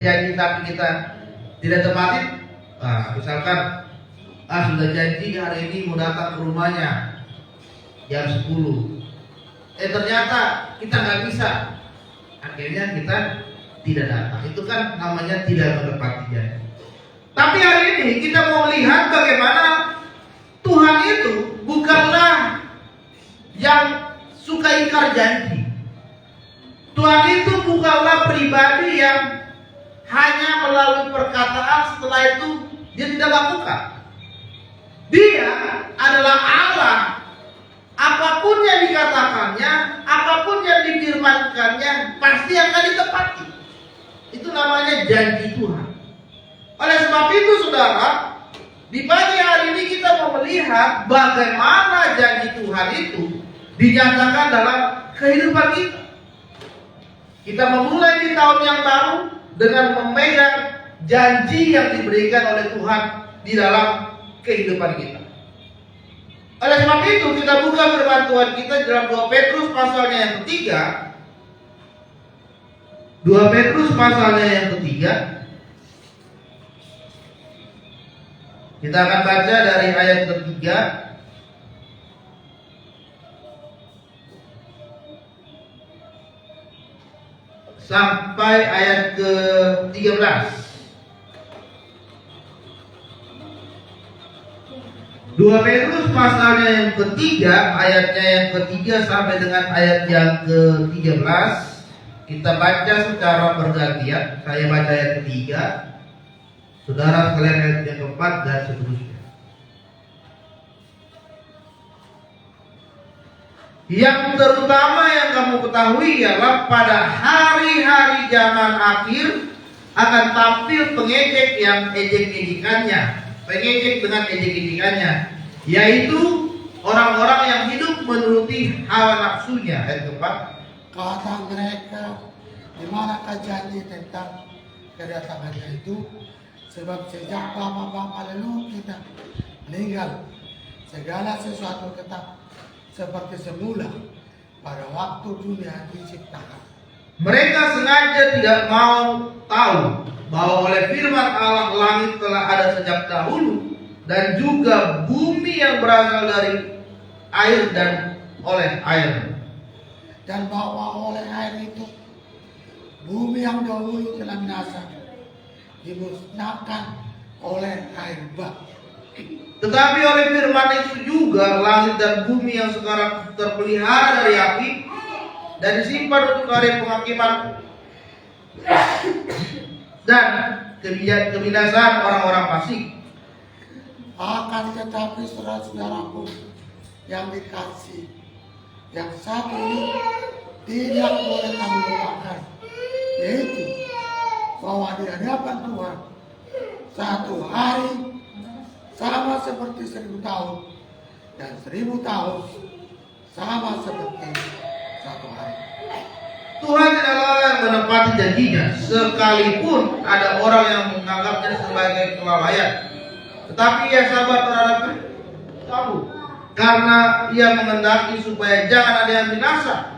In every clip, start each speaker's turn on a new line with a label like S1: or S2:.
S1: janji tapi kita tidak tepati. Misalkan sudah janji hari ini mau datang ke rumahnya jam 10, ternyata kita nggak bisa, akhirnya kita tidak datang. Itu kan namanya tidak menepati janji. Tapi hari ini kita mau melihat bagaimana Tuhan itu bukanlah yang suka ingkar janji. Tuhan itu bukanlah pribadi yang hanya melalui perkataan setelah itu dia tidak lakukan. Dia adalah Allah. Apapun yang dikatakannya, apapun yang difirmankannya pasti akan ditepati. Itu namanya janji Tuhan. Oleh sebab itu saudara, di pagi hari ini kita mau melihat bagaimana janji Tuhan itu dinyatakan dalam kehidupan kita. Kita memulai di tahun yang baru dengan memegang janji yang diberikan oleh Tuhan di dalam kehidupan kita. Oleh sebab itu kita buka firman Tuhan kita dalam 2 Petrus pasalnya yang ketiga. 2 Petrus pasalnya yang ketiga. Kita akan baca dari ayat ketiga sampai ayat ke-13. 2 Petrus pasalnya yang ketiga, ayatnya yang ketiga sampai dengan ayat yang ke-13. Kita baca secara bergantian. Saya baca ayat ketiga, saudara sekalian ayat yang keempat dan seterusnya. Yang terutama yang kamu ketahui ialah pada hari-hari zaman akhir akan tampil pengejek yang ejek-ejekannya, pengejek dengan ejek-ejekannya, yaitu orang-orang yang hidup menuruti hawa nafsunya. Ayat keempat.
S2: Kata mereka, di manakah janji tentang kedatangannya itu? Sebab sejak bapak-bapak leluhur kita meninggal, segala sesuatu tetap seperti semula pada waktu dunia diciptakan.
S1: Mereka sengaja tidak mau tahu bahwa oleh firman Allah langit telah ada sejak dahulu, dan juga bumi yang berasal dari air dan oleh air.
S2: Dan bahwa oleh air itu bumi yang dahulu telah binasa dimusnahkan oleh air bah.
S1: Tetapi oleh firman itu juga langit dan bumi yang sekarang terpelihara dari api dan disimpan untuk hari penghakiman dan kebinasaan orang-orang fasik.
S2: Akan tetapi saudara-saudaraku yang dikasihi, yang satu ini tidak boleh kami lupakan, yaitu bahwa di hadapan Tuhan satu hari sama seperti 1000 tahun, dan 1000 tahun sama seperti satu hari.
S1: Tuhan tidak lalai yang menepati janjinya, sekalipun ada orang yang menganggapnya sebagai kelalaian. Tetapi ia sabar terhadap kamu, karena ia mengendaki supaya jangan ada yang binasa,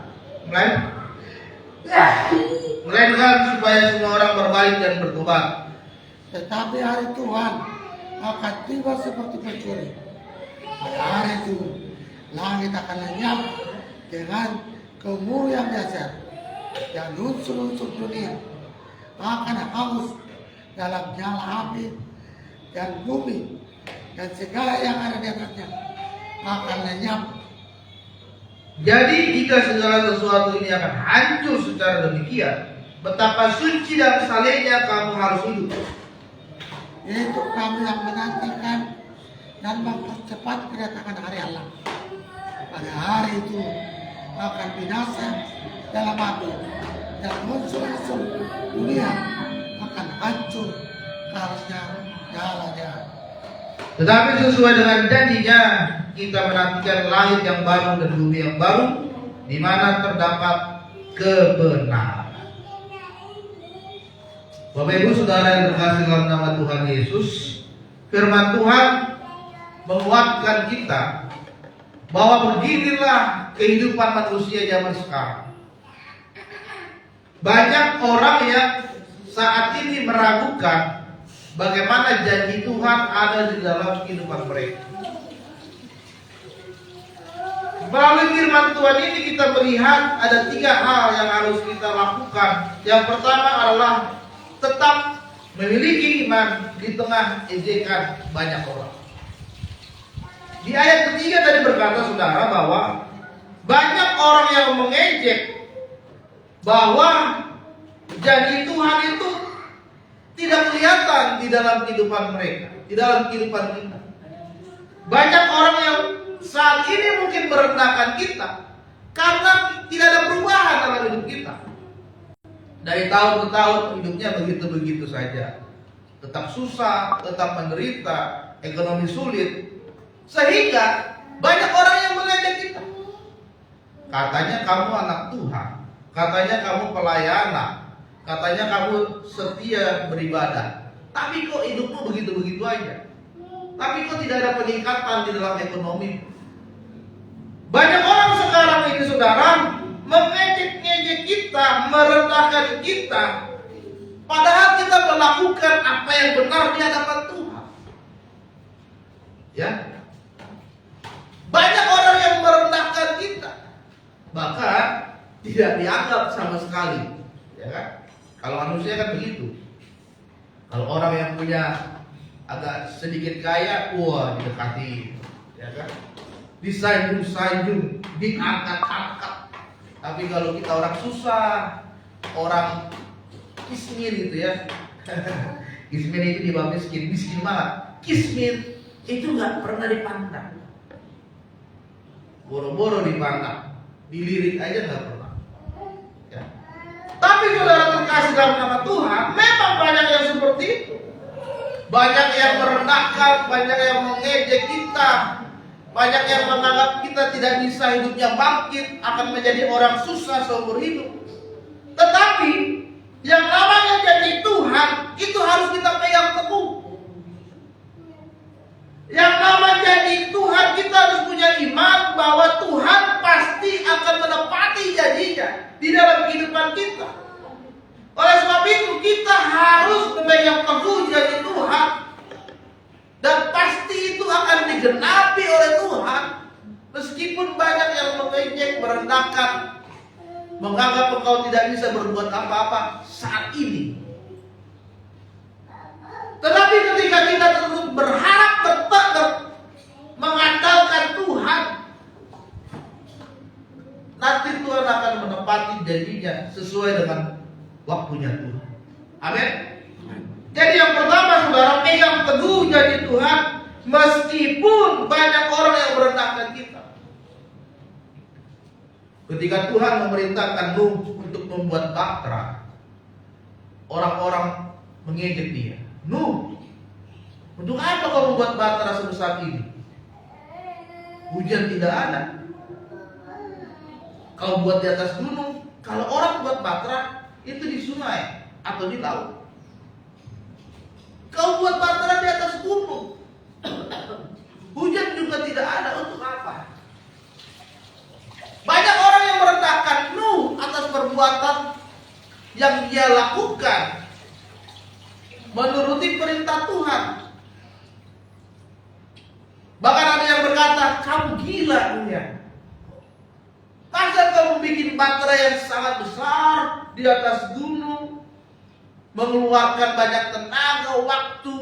S1: melainkan supaya semua orang berbalik dan bertobat.
S2: Tetapi hari Tuhan akan tiba seperti pencuri. Pada hari itu langit akan lenyap dengan gemuruh yang dahsyat, dan unsur-unsur dunia akan hangus dalam nyala api, dan bumi dan segala yang ada di atasnya akan lenyap.
S1: Jadi jika segala sesuatu ini akan hancur secara demikian, betapa suci dan salehnya kamu harus hidup.
S2: Itu kami yang menantikan dan mempercepat kedatangan hari Allah. Pada hari itu akan binasa dalam api, dan unsur-unsur dunia akan hancur karena nyalanya.
S1: Tetapi sesuai dengan janjinya, kita menantikan langit yang baru dan bumi yang baru, di mana terdapat kebenaran. Bapak Ibu Saudara yang terkasih dalam nama Tuhan Yesus, firman Tuhan menguatkan kita bahwa beginilah kehidupan manusia zaman sekarang. Banyak orang yang saat ini meragukan bagaimana janji Tuhan ada di dalam kehidupan mereka. Melalui firman Tuhan ini kita melihat ada 3 hal yang harus kita lakukan. Yang pertama adalah tetap memiliki iman di tengah ejekan banyak orang. Di ayat ketiga tadi berkata saudara bahwa banyak orang yang mengejek bahwa janji Tuhan itu tidak kelihatan di dalam kehidupan mereka, di dalam kehidupan kita. Banyak orang yang saat ini mungkin merendahkan kita karena tidak ada perubahan dalam hidup kita. Dari tahun ke tahun hidupnya begitu-begitu saja. Tetap susah, tetap menderita, ekonomi sulit. Sehingga banyak orang yang mengejek kita. Katanya kamu anak Tuhan, katanya kamu pelayanan, katanya kamu setia beribadah. Tapi kok hidupmu begitu-begitu aja? Tapi kok tidak ada peningkatan di dalam ekonomi? Banyak orang sekarang ini saudara mengejek-ngejek kita, merendahkan kita, padahal kita melakukan apa yang benar di hadapan Tuhan. Ya, banyak orang yang merendahkan kita, bahkan tidak dianggap sama sekali. Ya kan? Kalau manusia kan begitu. Kalau orang yang punya agak sedikit kaya, wah didekati, ya kan? Disanjung-sanjung, diangkat-angkat. Tapi kalau kita orang susah, orang kismin gitu ya. Kismin itu di bawah miskin, miskin banget. Kismin itu nggak pernah dipandang. Boro-boro dipandang, dilirik aja nggak pernah. Ya. Tapi saudara terkasih dalam nama Tuhan, memang banyak yang seperti itu. Banyak yang merendahkan, banyak yang mengejek kita. Banyak yang menganggap kita tidak bisa hidupnya bangkit, akan menjadi orang susah seumur hidup. Tetapi yang namanya janji Tuhan itu harus kita pegang teguh. Yang namanya janji Tuhan kita harus punya iman bahwa Tuhan pasti akan menepati janjinya di dalam kehidupan kita. Oleh sebab itu kita harus memegang teguh janji Tuhan. Dan pasti itu akan digenapi oleh Tuhan. Meskipun banyak yang mengejek, merendahkan, menganggap engkau tidak bisa berbuat apa-apa saat ini. Tetapi ketika kita terus berharap bertekad mengandalkan Tuhan, nanti Tuhan akan menepati janjinya sesuai dengan waktunya Tuhan. Amin. Jadi yang pertama saudara, pegang teguh janji Tuhan meskipun banyak orang yang merendahkan kita. Ketika Tuhan memerintahkan Nuh untuk membuat bahtera, orang-orang mengejek dia. Nuh, untuk apa kau membuat bahtera sebesar ini? Hujan tidak ada. Kau buat di atas gunung. Kalau orang buat bahtera itu di sungai atau di laut. Kau buat bahtera di atas gunung. Hujan juga tidak ada, untuk apa? Banyak orang yang merendahkan Nuh atas perbuatan yang dia lakukan menuruti perintah Tuhan. Bahkan ada yang berkata, kamu gila Nuh. Masa kamu bikin bahtera yang sangat besar di atas gunung, mengeluarkan banyak tenaga, waktu,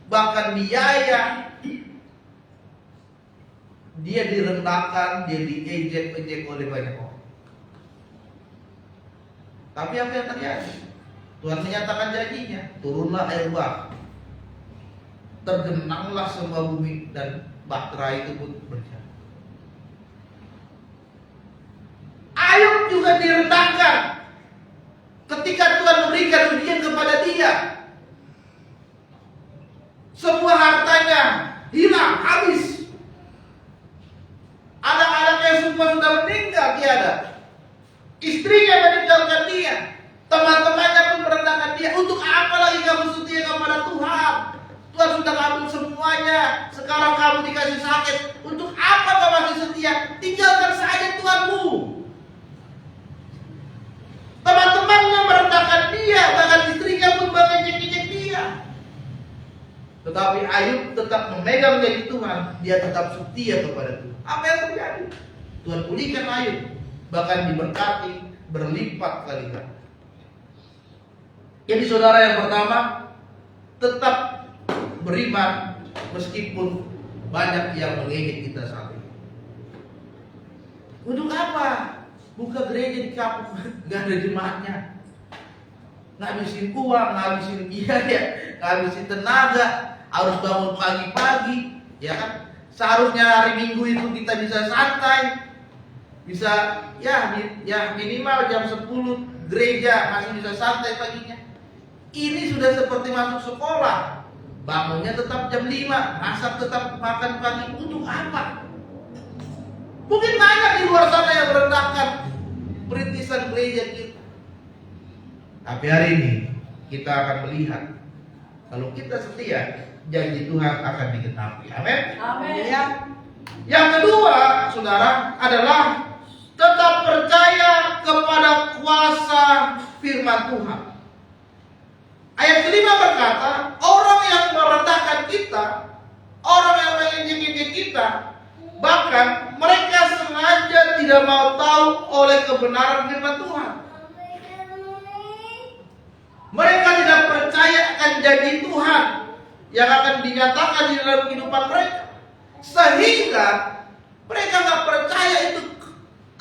S1: bahkan biaya. Dia direndahkan, dia diejek-ejek oleh banyak orang. Tapi apa yang terjadi? Tuhan menyatakan janjinya, turunlah air bah, tergenanglah semua bumi, dan bahtera itu pun berjalan. Ayub juga direndahkan ketika Tuhan memberikan ujian kepada dia. Semua hartanya hilang, habis. Anak-anaknya semua sudah meninggal, tiada. Istrinya meninggalkan dia. Teman-temannya pun merendahkan dia. Untuk apa lagi kamu setia kepada Tuhan? Tuhan sudah ngambil semuanya. Sekarang kamu dikasih sakit. Untuk apa kamu masih setia? Tinggalkan saja Tuhanmu. Teman-teman Suaminya merendahkan dia, bahkan istrinya pun mengejek-ejek dia. Tetapi Ayub tetap memegang janji Tuhan, dia tetap setia kepada Tuhan. Apa yang terjadi? Tuhan pulihkan Ayub, bahkan diberkati berlipat kali ganda. Jadi saudara yang pertama, tetap beriman meskipun banyak yang mengejek kita saat ini. Untuk apa? Buka gereja di kampung, nggak ada jemaatnya, ngabisin uang, ngabisin biaya, ngabisin tenaga, harus bangun pagi-pagi, ya kan? Seharusnya hari Minggu itu kita bisa santai, bisa ya minimal jam 10 gereja masih bisa santai paginya. Ini sudah seperti masuk sekolah, bangunnya tetap jam 5, masak tetap makan pagi. Untuk apa? Mungkin banyak di luar sana yang merendahkan perintisan gereja kita. Tapi hari ini kita akan melihat kalau kita setia, janji Tuhan akan digenapi. Amin.
S3: Amin.
S2: Ya.
S1: Yang kedua, saudara, adalah tetap percaya kepada kuasa firman Tuhan. Ayat kelima berkata, orang yang merendahkan kita, orang yang mengejek-ejek kita, bahkan mereka sengaja tidak mau tahu oleh kebenaran firman Tuhan. Mereka tidak percaya akan janji Tuhan yang akan dinyatakan di dalam kehidupan mereka, sehingga mereka nggak percaya itu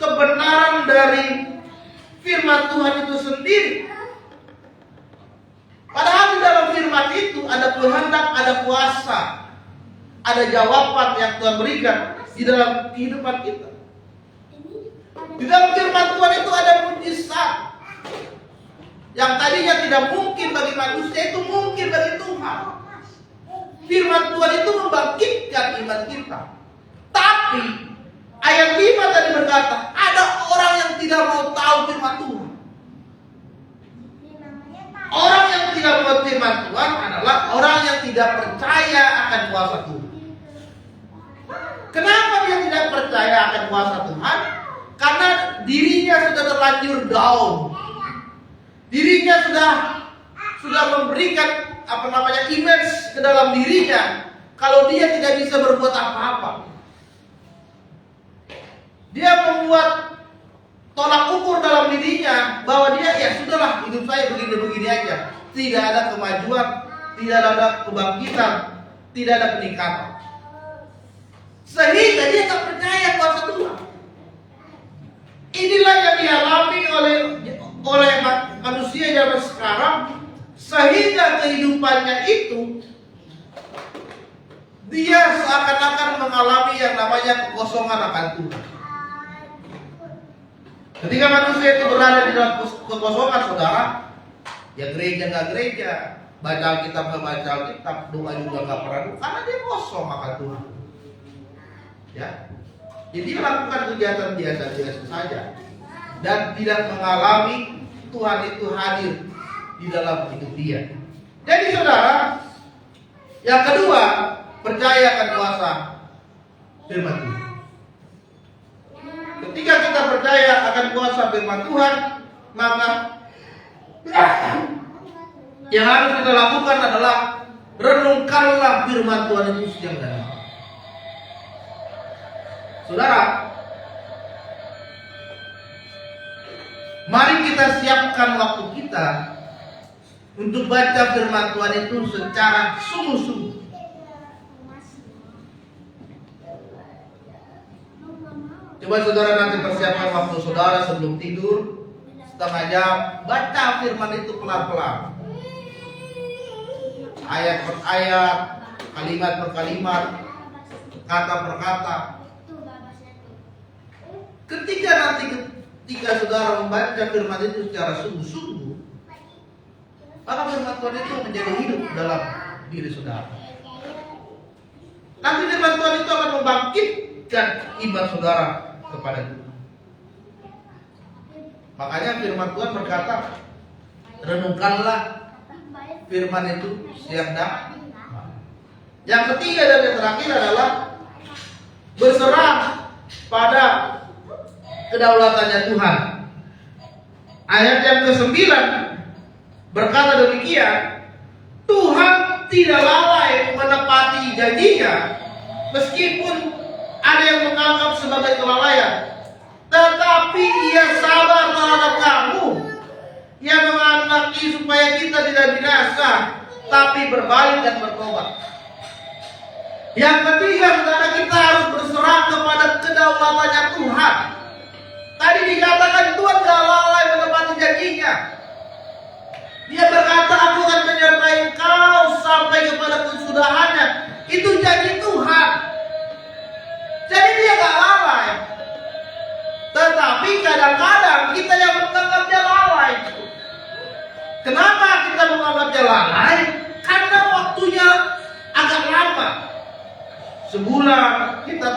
S1: kebenaran dari firman Tuhan itu sendiri. Padahal di dalam firman itu ada kehendak, ada kuasa, ada jawaban yang Tuhan berikan di dalam kehidupan kita. Di dalam firman Tuhan itu ada mujizat yang tadinya tidak mungkin bagi manusia, itu mungkin bagi Tuhan. Firman Tuhan itu membangkitkan iman kita. Tapi ayat 5 tadi berkata, ada orang yang tidak mau tahu firman Tuhan. Orang yang tidak mau firman Tuhan adalah orang yang tidak percaya akan kuasa Tuhan. Kenapa dia tidak percaya akan kuasa Tuhan? Karena dirinya sudah terlanjur down. Dirinya sudah memberikan image ke dalam dirinya kalau dia tidak bisa berbuat apa-apa. Dia membuat tolak ukur dalam dirinya bahwa dia ya sudahlah, hidup saya begini-begini aja. Tidak ada kemajuan, tidak ada kebangkitan, tidak ada peningkatan. Sehingga dia tak percaya kuasa Tuhan. Inilah yang dialami oleh manusia zaman sekarang, sehingga kehidupannya itu dia seakan-akan mengalami yang namanya kekosongan akan Tuhan. Ketika manusia itu berada di dalam kekosongan, saudara, ya gereja nggak gereja, baca Alkitab nggak baca Alkitab, doa juga nggak pernah doa, karena dia kosong akan Tuhan. Ya, jadi dia lakukan kegiatan biasa-biasa saja dan tidak mengalami Tuhan itu hadir di dalam hidup dia. Jadi saudara, yang kedua, percaya akan kuasa firman Tuhan. Ketika kita percaya akan kuasa firman Tuhan, maka yang harus kita lakukan adalah renungkanlah firman Tuhan itu siang dan malam. Saudara, mari kita siapkan waktu kita untuk baca firman Tuhan itu secara sungguh-sungguh. Coba saudara nanti persiapkan waktu saudara sebelum tidur setengah jam, baca firman itu pelan-pelan, ayat per ayat, kalimat per kalimat, kata per kata. Ketika saudara membaca firman itu secara sungguh-sungguh, maka firman Tuhan itu menjadi hidup dalam diri saudara. Nanti firman Tuhan itu akan membangkitkan iman saudara kepada Tuhan. Makanya firman Tuhan berkata, renungkanlah firman itu siang dan malam. Yang ketiga dan yang terakhir adalah berserah pada kedaulatannya Tuhan. ayat yang ke-9 berkata demikian, Tuhan tidak lalai menepati janjinya, meskipun ada yang menganggap sebagai kelalaian, tetapi Ia sabar terhadap kamu, Ia menghendaki supaya kita tidak binasa, tapi berbalik dan bertobat. Yang ketiga, saudara, kita harus berserah kepada kedaulatannya Tuhan. Tadi dikatakan Tuhan gak lalai menepati janjinya. Dia berkata, aku akan menyertai kau sampai kepada kesudahannya. Itu janji Tuhan. Jadi dia gak lalai. Tetapi kadang-kadang kita yang menganggap dia lalai. Kenapa kita menganggap dia lalai? Karena waktunya agak lama. Sebulan kita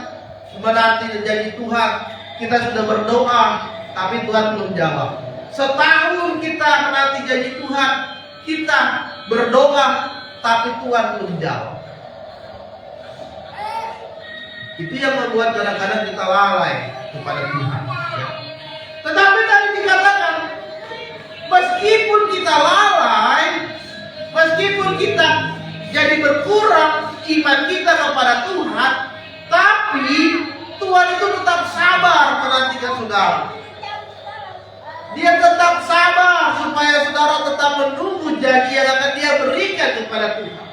S1: menanti janji Tuhan, kita sudah berdoa, tapi Tuhan belum jawab. Setahun kita menanti janji Tuhan, kita berdoa, tapi Tuhan belum jawab. Itu yang membuat kadang-kadang kita lalai kepada Tuhan. Ya. Tetapi tadi dikatakan, meskipun kita lalai, meskipun kita jadi berkurang iman kita kepada Tuhan, tapi Tuhan itu tetap sabar menantikan saudara. Dia tetap sabar supaya saudara tetap menunggu janji yang akan Dia berikan kepada Tuhan.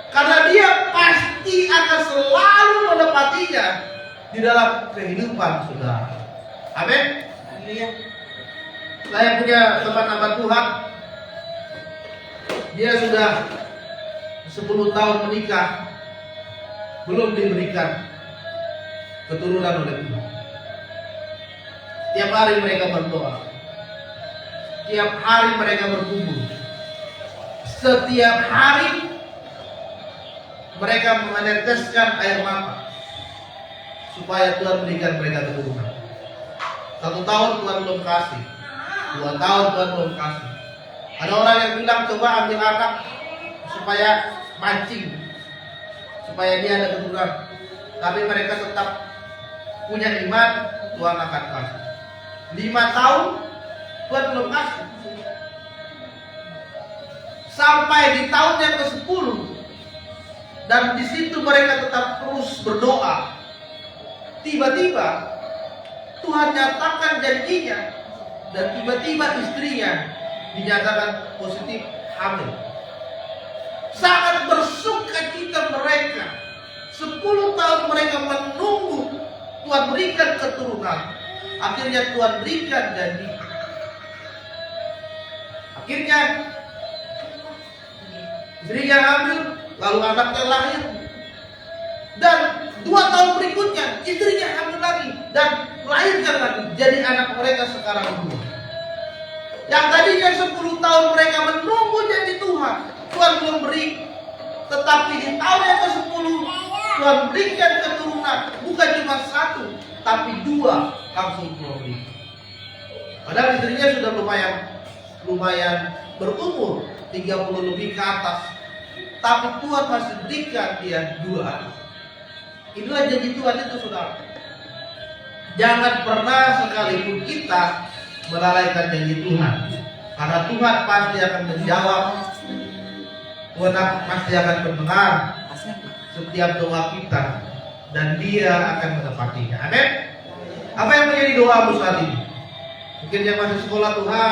S1: Karena Dia pasti akan selalu menepatinya di dalam kehidupan saudara. Amin. Saya punya teman-teman Tuhan. Dia sudah 10 tahun menikah, belum diberikan keturunan oleh Tuhan. Tiap hari mereka berdoa, tiap hari mereka bergumul, setiap hari mereka meneteskan air mata supaya Tuhan berikan mereka keturunan. 1 tahun Tuhan belum kasih, 2 tahun Tuhan belum kasih. Ada orang yang bilang coba ambil anak supaya mancing, supaya dia ada keturunan. Tapi mereka tetap punya iman, Tuhan akan kasih. 5 tahun Tuhan belum kasih. Sampai di tahun yang ke-10, dan di situ mereka tetap terus berdoa. Tiba-tiba Tuhan nyatakan janjinya, dan tiba-tiba istrinya dinyatakan positif hamil. Sangat bersuka cita mereka. 10 tahun mereka menunggu Tuhan berikan keturunan. Akhirnya Tuhan berikan janji. Akhirnya istrinya hamil, lalu anaknya lahir. Dan 2 tahun berikutnya istrinya hamil lagi dan melahirkan lagi. Jadi anak mereka sekarang 2. Yang tadinya 10 tahun mereka menunggu janji Tuhan, Tuhan belum beri. Tetapi di tahun yang ke-10 Tuhan berikan keturunan. Bukan cuma 1, tapi 2 langsung Tuhan beri. Padahal istrinya sudah lumayan berumur, 30 lebih ke atas. Tapi Tuhan masih berikan dia 2 anak. Inilah janji Tuhan itu, saudara. Jangan pernah sekalipun kita melalaikan janji Tuhan, karena Tuhan pasti akan menjawab. Tuhan pasti akan mendengar setiap doa kita, dan Dia akan menepatinya. Amin. Apa yang menjadi doamu saat ini? Mungkin yang masih sekolah, Tuhan,